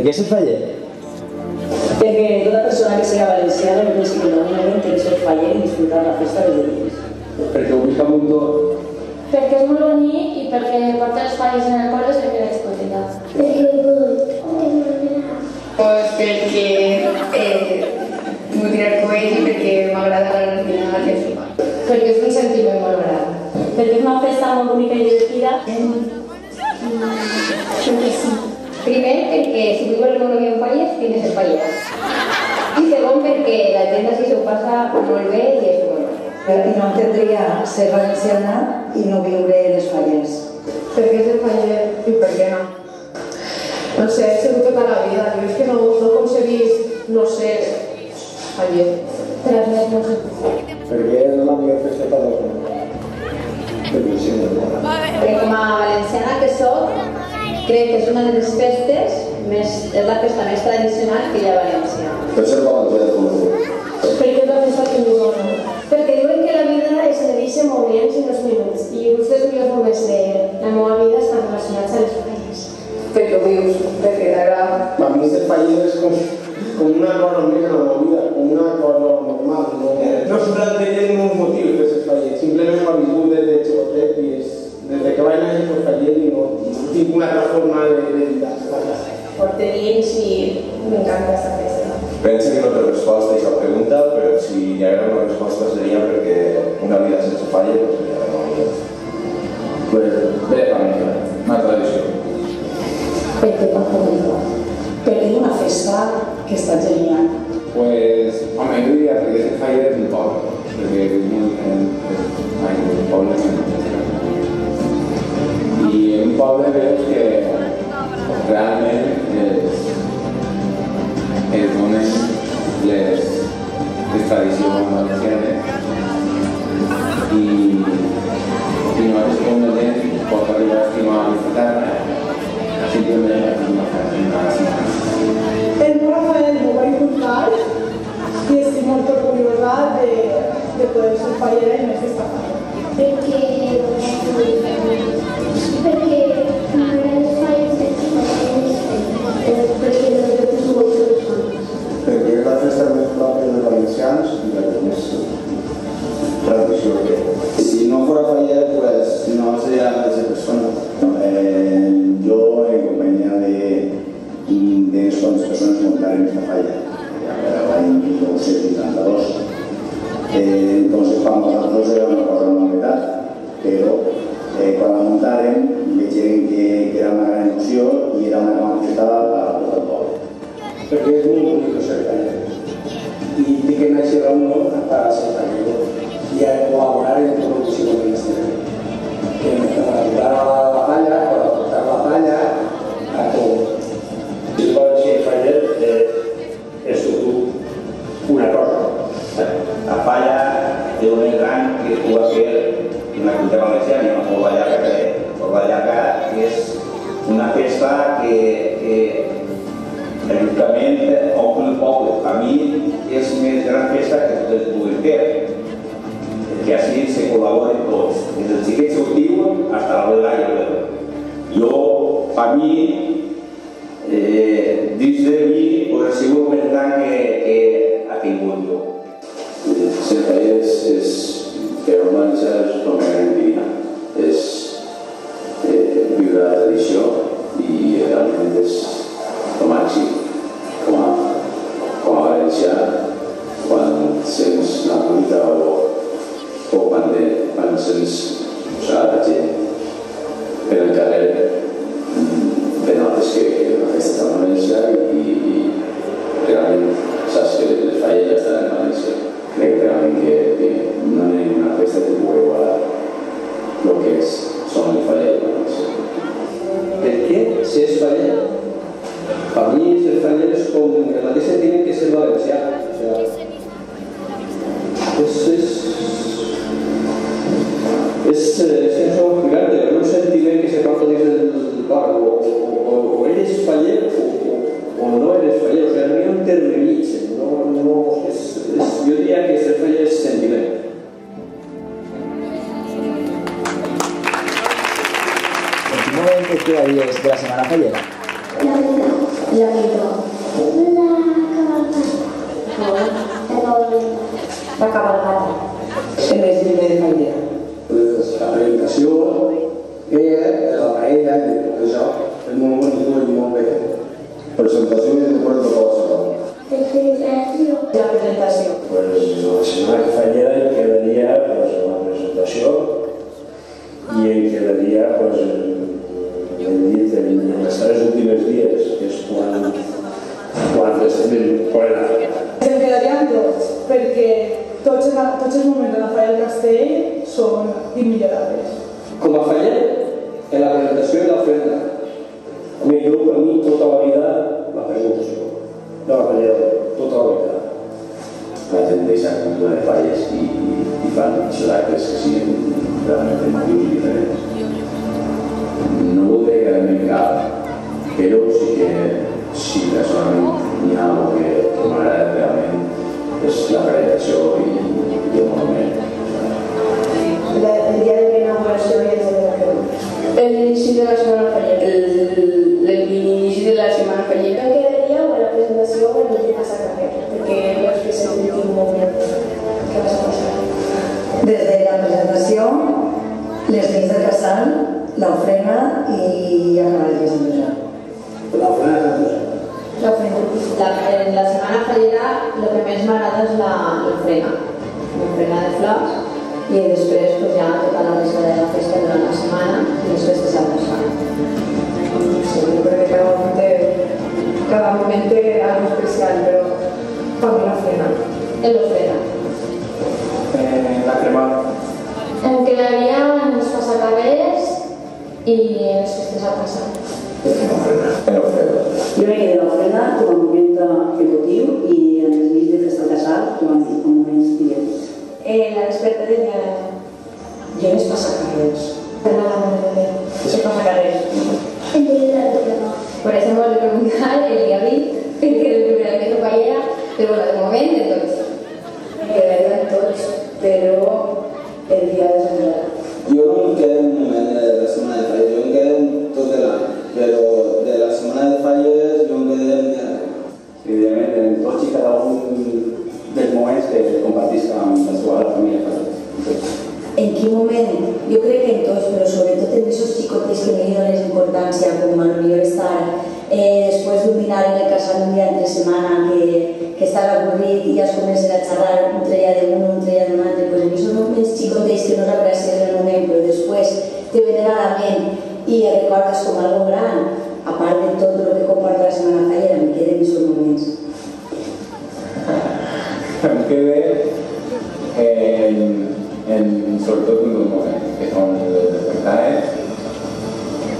què és el faller? Perquè tota persona que siga valenciana només que normalment té que ser faller i disfrutar la festa de dies. Perquè ho visc amb un tot. Perquè és molt bonic i perquè porta els falles en el cor des que la discoteca. Pues perquè vull tirar coets i perquè m'agrada l'original que fuma. Perquè és un sentiment molt gran. Perquè és una festa molt bonica i divertida. Perquè sí. Primer, perquè si vull veure una novia en falles, tiene que ser fallera. I segon, perquè la gent així s'ho passa molt bé i és molt bé. I no entendria ser valenciana i no viure en les falles. Perquè és el faller i per què no? No sé, he sigut tota la vida. Jo és que no concebís, no sé, faller. Però res no sé. Perquè és la millor festa per als homes. Perquè com a valenciana que soc, crec que és una de les festes, és la festa més tradicional que hi ha a València. Per ser valencià com tu. Perquè és la festa que viu no. Perquè diuen que la vida es deixa moments i no minuts, i uns dels millors moments de la meva vida estan relacionats a les falles. Perquè ho vius, perquè t'agrada. A mi el faller és com una cosa més a la meva vida, com una cosa normal. No es plantegen uns motius de ser faller, simplement m'ha viscut des de xicotet i des que vaig anar a faller i no tinc una altra forma de vida. Porte dins i m'encanta aquesta festa. Penso que no té resposta a aquesta pregunta, però si hi hagués una resposta seria perquè una vida sense falla no seria la meva vida. Ve de família, una tradició. Perquè passa igual. Perquè és una festa que està genial. Pues, home, jo diria perquè és el faller del poble, perquè és un poble i en un poble veus que realment es donen les tradicions valencianes i no és que una gent pot arribar a estimar aquesta terra simplement una El Rafael me va a inculcar y estoy muy orgullosa de poder ser fallera en esta falla. Perquè m'agrada els falles perquè les veus molt persones. Perquè és la festa més pròpia dels valencians i la que més tradició té. Si no fos faller, pues no seria la mateixa persona. Jo, en companyia de quantes persones muntaren esta falla, l'any 1982. Entonces, para nosotros era una cosa de novedad, pero cuando la muntaren, veiem que era una gran emoció i era una gran festa para tot el poble. Perquè és molt bonic ser faller i tinc que néixer a uno para ser faller y a colaborar en todo lo que se puede hacer. Para ayudar a la batalla, para aportar la batalla, a todo. Si vols ser faller, és una cosa. La falla té un gran que es pugui fer en la cultura valenciana, en la Folga Llarga. La Folga Llarga és una festa que lògicament omple el poble. A mi és més gran festa que es pugui fer, que així se col·laboren tots, des del xiquet sortiu fins a la vela i el vela. Jo, a mi, dins de mi, ha sigut el més gran que ha tingut jo. Ser faller és fer romança, és una gran vida, és viure la tradició i realment és el màxim. Com a valencià, quan sents la música o quan sents la gent per el carrer, denotes que la festa està en València i realment saps que les falles ja estan en València. Crec realment que no hi ha una festa que pugui igualar el que són les falles de València. Per què si és faller? Per mi ser faller és com el mateix sentiment que ser valencià. És no explicar-te, un sentiment que se porta dins del cor, o eres faller o no eres faller, o sigui, no hi ha un terme mig, jo diria que ser faller és sentiment. Continuem que tu dies de la setmana fallera. La la pintor? La cabalgata. Què més llibre de fallera? La presentació, la paella, això, és molt bonic i molt bé. Presentació i després de qualsevol. La presentació. Pues la setmana fallera em quedaria pues, la presentació i em quedaria pues, en les 3 últimes dies, que és quan estem plena. Em quedaríem tots, perquè tots els moments de la Falla del Castell són immillorables. Com a faller, en la presentació i l'ofrena. Mi grup, per mi, tota la vida, la presentació de la fallera, tota la vida. La gent deixa cultura de falles i fan actes que siguin realment emotius i diferents. No vol dir que anem cap, però sí que personalment hi ha algo que m'agrada realment, és la presentació i el monument. El dia de la inauguració i el dia de la creu. L'inici de la setmana fallera. L'inici de la setmana fallera. En quedaria o a la presentació o en l'últim passar carrer, perquè veus que és l'últim moment que vas a passar. Des de la presentació, les nits del casal, l'ofrena i acabar el dia de Sant L'ofrena de Sant En la setmana fallera el que més m'agrada és l'ofrena de flors i després pues, ja tota la resta de la festa durant la setmana i les festes al casal. Sí, yo creo que cada moment té algo especial, però per mi l'ofrena. L'ofrena. La cremada. Em quedaria en els passacarrers i les festes al casal. Jo me quedé en l'ofrena com a moment emotiu i en els nits de festa al casal com a moments divertits. La desperta del dia de Jo més passacarrers. la Mare de Déu. Això passacarrers. El dia de la creu. Por eso hemos de preguntar el día 20, que es el primer que toca fallera, pero bueno, de moment, entonces. Me quedarían tots, però el dia de Sant Joan. Jo no em quedo un moment de la setmana de falles, jo em quedo tot l'any, però de la setmana de falles jo em quedo el dia de la creu. Evidentment, en tots i cada un dels moments que compartisc amb la seva família. ¿En qué momento? Yo creo que en todos, pero sobre todo en esos chicotes que me dieron esa importancia, como a lo mejor estar después de un dinar en el casal un día entre semana que estaba aburrido y ya comencen a charlar un treya de uno, un treya de un otro, pues en esos momentos chicotes que no representen en el momento, pero después te vienen a la mente y recuerdas como algo gran, aparte de todo lo que comparto la semana fallera, me quedé en esos momentos. Em quedé sobretot en dos moments, que són el despertar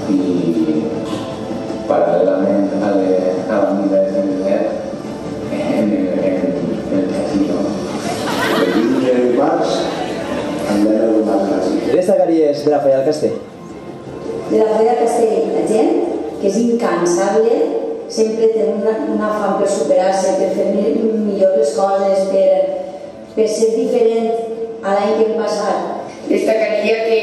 i paral·lelament a la mida de Sant Josep en el casino. El 15 de març andem a donar classes. Què destacaries de la Falla del Castell? De la Falla del Castell, la gent que és incansable, sempre té una fam per superar-se, per fer millor les coses, per ser diferent a l'any que hem passat. Destacaria que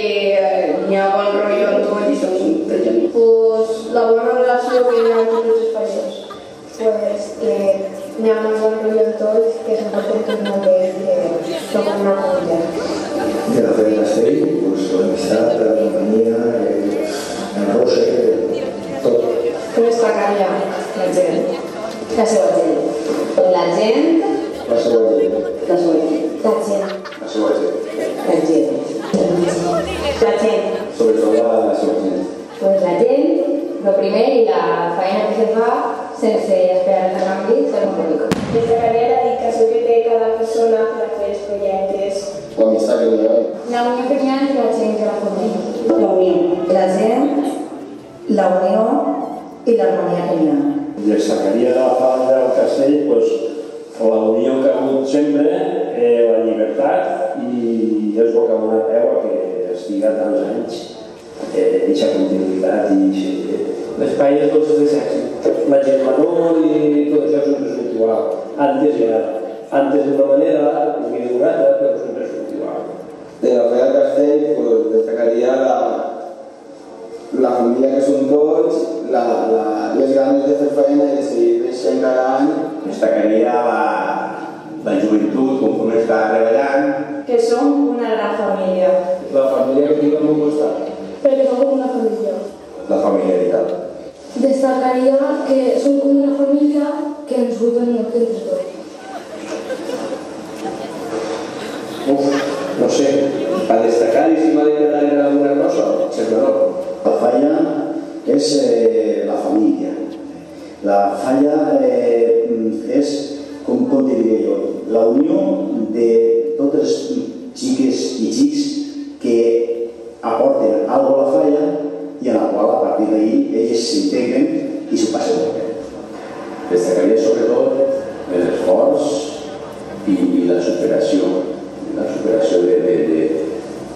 n'hi ha bon rotllo en tot i som tots amics. Pues la bona relació que hi ha amb tots els fallers. Pues que n'hi ha molt bon rotllo en tots, que s'emporten tots molt bé i que som una família. De la Falla del Castell, pues, l'amistat, la companyia, el roce, tot. Què destacaria la gent? La seva gent. La gent, La seva gent. La seva gent. La gent. La seva gent. La gent. la gent. Sobretot la seva gent. Pues la gent, lo primer i la feina que se fa sense esperar el canvi és el públic. Destacaria la dedicació que té cada persona per fer els projectes. L'amistat que hi ha. La unió que hi ha entre la gent que la forma. La unió. La gent, la unió i l'harmonia que hi ha. Destacaria de la Falla del Castell pues, la unió que ha hagut sempre, la llibertat i és el que ha donat peu a que estigui tants anys eixa continuïtat i l'espai és tots de sexe. La germanor i tot això sempre és igual. Antes d'una manera, avui d'una altra, però sempre és igual. De la Falla del Castell pues, destacaria la família que són tots, les ganes de fer feina i de seguir creixent cada any. Destacaria la joventut conforme està treballant. Que som una gran família. La família que tinc al meu costat. Perquè som com una família. La familiaritat. Destacaria que som com una família que ens voten molt entre tots. No sé, a destacar i si m'ha de quedar en alguna cosa, sempre no. La falla és la família. La falla és, com te diria jo, la unió de totes les xiques i xics que aporten alguna cosa a la falla i en la qual a partir d'ahir ells s'integren i s'ho passen molt bé. Destacaria sobretot l'esforç i la superació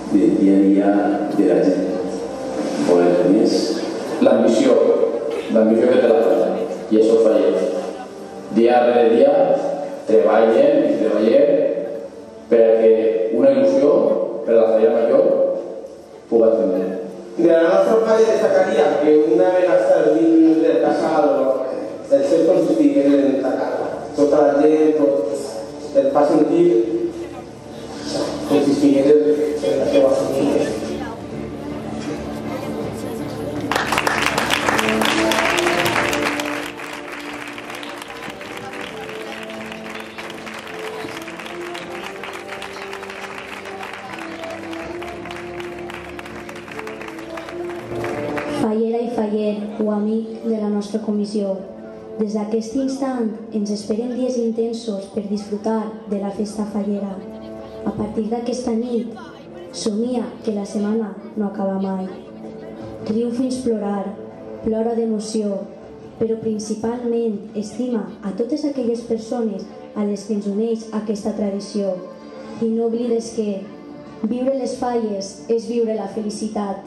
del dia a dia de la gent. Molt més. L'ambició que té la falla, i això falla. Dia rere dia treballen perquè una il·lusió per a la falla major pugui atendre. De la nostra falla destacaria que una vegada dins del casal els cercles estiguin en la casa. Tota la gent el fa sentir com si estigués en la seva família. Fallera i faller o amic de la nostra comissió, des d'aquest instant ens esperen dies intensos per disfrutar de la festa fallera. A partir d'aquesta nit, somia que la setmana no acaba mai. Riu fins plorar, plora d'emoció, però principalment estima a totes aquelles persones a les que ens uneix aquesta tradició. I no oblides que viure les falles és viure la felicitat.